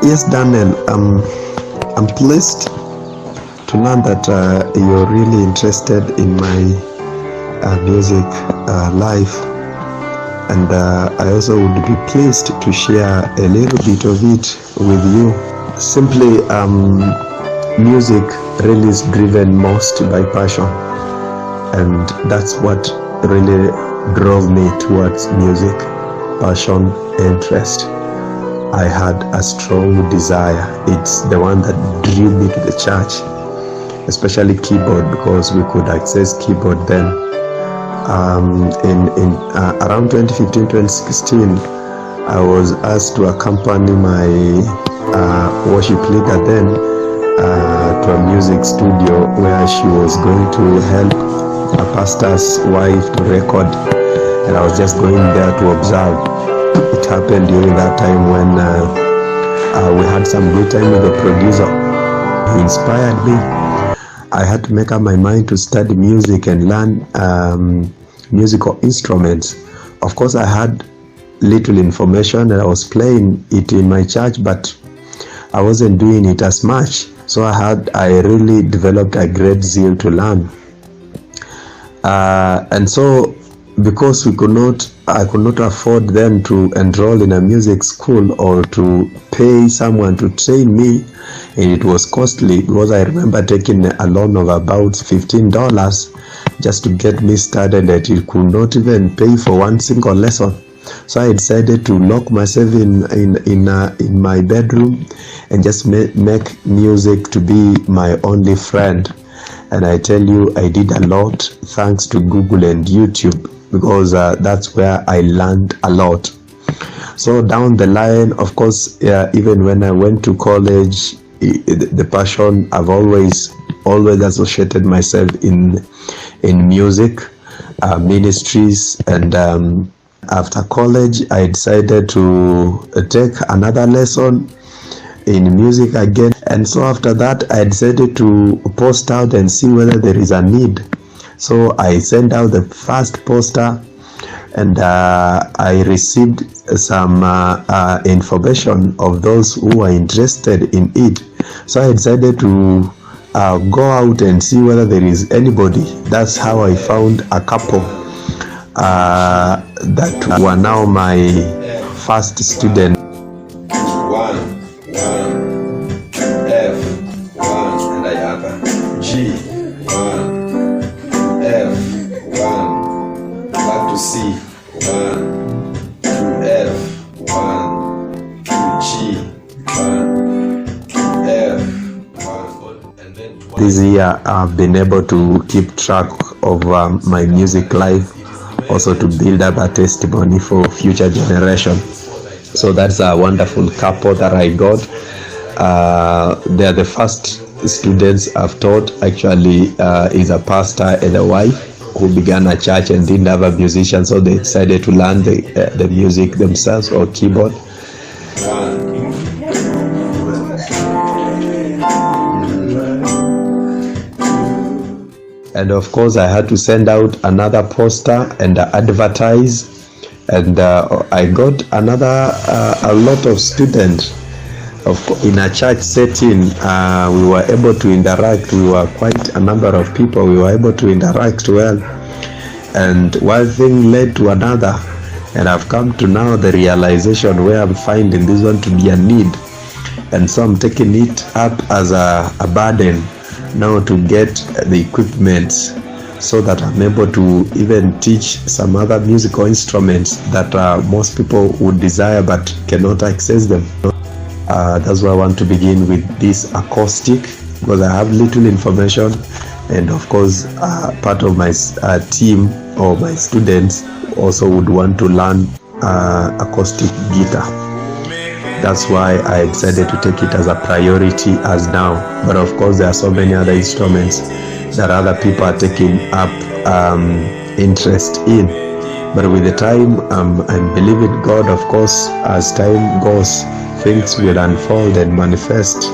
Yes, Daniel, I'm pleased to learn that you're really interested in my music life, and I also would be pleased to share a little bit of it with you. Simply, music really is driven most by passion, and that's what really drove me towards music. Passion, interest. I had a strong desire. It's the one that drew me to the church, especially keyboard, because we could access keyboard then. In around 2015-2016, I was asked to accompany my worship leader then to a music studio where she was going to help a pastor's wife to record, and I was just going there to observe. It happened during that time when we had some good time with the producer. He inspired me. I had to make up my mind to study music and learn musical instruments. Of course, I had little information and I was playing it in my church, but I wasn't doing it as much. So I really developed a great zeal to learn. And so, because I could not afford then to enroll in a music school or to pay someone to train me, and it was costly, because I remember taking a loan of about $15 just to get me started, that it could not even pay for one single lesson. So I decided to lock myself in my bedroom and just make music to be my only friend. And I tell you, I did a lot thanks to Google and YouTube, because that's where I learned a lot. So down the line, of course, even when I went to college, the passion, I've always associated myself in music ministries. And after college, I decided to take another lesson in music again. And so after that, I decided to post out and see whether there is a need. So I sent out the first poster, and I received some information of those who are interested in it. So I decided to go out and see whether there is anybody. That's how I found a couple that were now my first student. This year I've been able to keep track of my music life, also to build up a testimony for future generation. So that's a wonderful couple that I got. They are the first students I've taught. Actually, is a pastor and a wife who began a church and didn't have a musician, so they decided to learn the music themselves, or keyboard. And of course, I had to send out another poster and advertise, and I got a lot of students. In a church setting, we were able to interact. We were quite a number of people. We were able to interact well, and one thing led to another, and I've come to now the realization where I'm finding this one to be a need, and so I'm taking it up as a burden now to get the equipment, so that I'm able to even teach some other musical instruments that most people would desire but cannot access them. That's why I want to begin with this acoustic, because I have little information, and of course part of my team or my students also would want to learn acoustic guitar. That's why I decided to take it as a priority as now. But of course, there are so many other instruments that other people are taking up interest in. But with the time, I'm believing God, of course, as time goes, things will unfold and manifest.